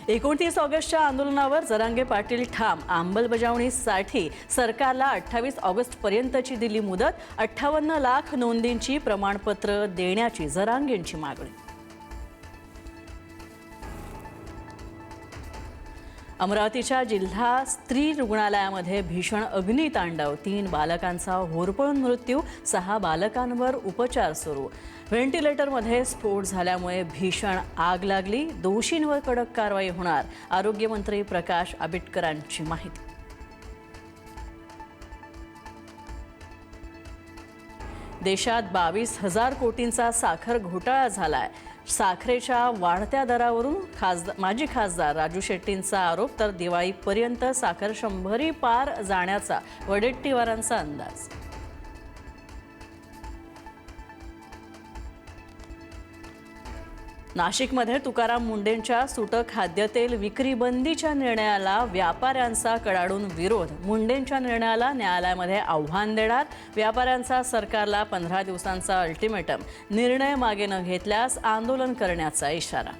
29 ऑगस्टच्या आंदोलनावर जरांगे पाटील ठाम. अंमलबजावणीसाठी सरकारला 28 ऑगस्ट पर्यंतची दिली मुदत. 58 लाख नोंदींची प्रमाणपत्र देण्याची जरांगेंची मागणी. अमरावतीच्या जिल्हा स्त्री रुग्णालयामध्ये भीषण अग्नितांडव. 3 बालकांचा होरपळून मृत्यू, 6 बालकांवर उपचार सुरू. व्हेंटिलेटरमध्ये स्फोट झाल्यामुळे भीषण आग लागली. दोषींवर कडक कारवाई होणार, आरोग्यमंत्री प्रकाश आंबेडकरांची माहिती. देशात 22,000 कोटींचा साखर घोटाळा झालाय. साखरेच्या वाढत्या दरावरून माजी खासदार राजू शेट्टींचा आरोप. तर दिवाळीपर्यंत साखर 100 पार जाण्याचा वडेट्टीवारांचा अंदाज. नाशिकमध्ये तुकाराम मुंढेंच्या सुटं खाद्यतेल विक्री बंदीच्या निर्णयाला व्यापाऱ्यांचा कडाडून विरोध. मुंढेंच्या निर्णयाला न्यायालयामध्ये आव्हान देणार. व्यापाऱ्यांचा सरकारला 15 दिवसांचा अल्टिमेटम. निर्णय मागे न घेतल्यास आंदोलन करण्याचा इशारा.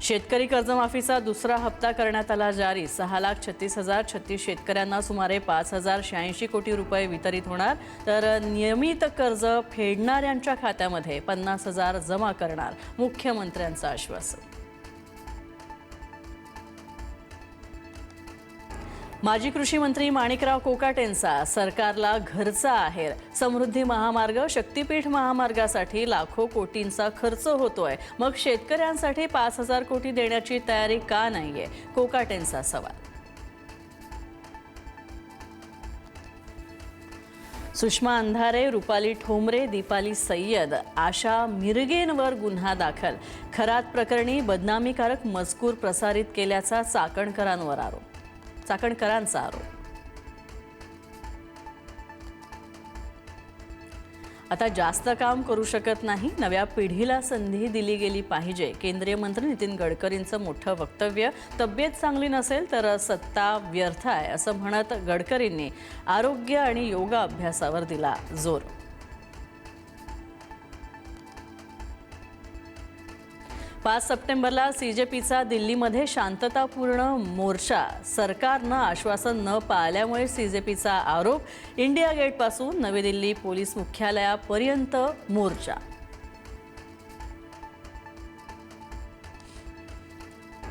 शेतकरी कर्जमाफीचा दुसरा हप्ता करण्यात आला जारी. 6,36,036 शेतकऱ्यांना सुमारे 5,086 कोटी रुपये वितरित होणार. तर नियमित कर्ज फेडणाऱ्यांच्या खात्यामध्ये 50,000 जमा करणार, मुख्यमंत्र्यांचं आश्वासन. माजी कृषी मंत्री माणिकराव कोकाटेंचा सरकारला घरचा आहेर. समृद्धी महामार्ग, शक्तीपीठ महामार्गासाठी लाखो कोटींचा खर्च होतोय, मग शेतकऱ्यांसाठी 5,000 कोटी देण्याची तयारी का नाहीये, कोकाटेंचा सवाल. सुषमा अंधारे, रुपाली ठोंबरे, दीपाली सय्यद, आशा मिरगेंवर गुन्हा दाखल. खरात प्रकरणी बदनामीकारक मजकूर प्रसारित केल्याचा चाकणकरांचा आरोप. आता जास्त काम करू शकत नाही, नव्या पिढीला संधी दिली गेली पाहिजे. केंद्रीय मंत्री नितीन गडकरींचं मोठं वक्तव्य. तब्येत चांगली नसेल तर सत्ता व्यर्थ आहे असं म्हणत गडकरींनी आरोग्य आणि योगा अभ्यासावर दिला जोर. 5 सप्टेंबरला सीजेपीचा दिल्लीमध्ये शांततापूर्ण मोर्चा. सरकारनं आश्वासन न पाळल्यामुळे सीजेपीचा आरोप. इंडिया गेटपासून नवी दिल्ली पोलीस मुख्यालयापर्यंत मोर्चा.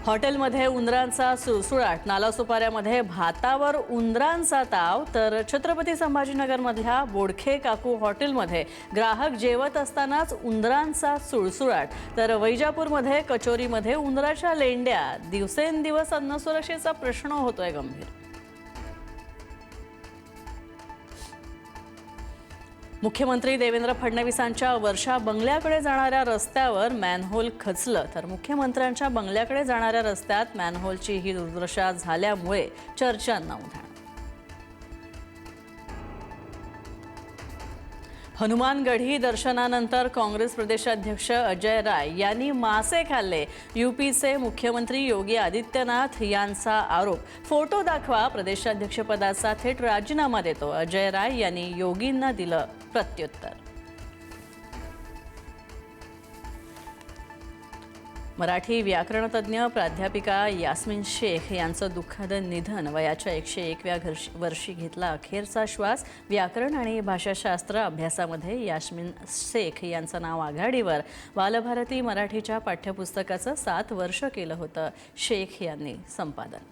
हॉटेलमध्ये उंदरांचा सुळसुळाट. नालासोपाऱ्यामध्ये भातावर उंदरांचा ताव. तर छत्रपती संभाजीनगरमधल्या बोडखे काकू हॉटेलमध्ये ग्राहक जेवत असतानाच उंदरांचा सुळसुळाट. तर वैजापूरमध्ये कचोरीमध्ये उंदराच्या लेंड्या. दिवसेंदिवस अन्न सुरक्षेचा प्रश्न होतोय गंभीर. मुख्यमंत्री देवेंद्र फडणवीसांच्या वर्षा बंगल्याकडे जाणाऱ्या रस्त्यावर मॅनहोल खचलं. तर मुख्यमंत्र्यांच्या बंगल्याकडे जाणाऱ्या रस्त्यात मॅनहोलची ही दुर्दशा झाल्यामुळे चर्चांना उधाण. हनुमानगढी दर्शनानंतर काँग्रेस प्रदेशाध्यक्ष अजय राय यांनी मासे खाल्ले. यूपीचे मुख्यमंत्री योगी आदित्यनाथ यांचा आरोप. फोटो दाखवा, प्रदेशाध्यक्षपदाचा थेट राजीनामा देतो. अजय राय यांनी योगींना दिलं प्रत्युत्तर. मराठी व्याकरणतज्ञ प्राध्यापिका यास्मिन शेख यांचं दुःखद निधन. वयाच्या 101व्या वर्षी घेतला अखेरचा श्वास. व्याकरण आणि भाषाशास्त्र अभ्यासामध्ये यास्मिन शेख यांचं नाव आघाडीवर. बालभारती मराठीच्या पाठ्यपुस्तकाचं 7 वर्ष केलं होतं शेख यांनी संपादन.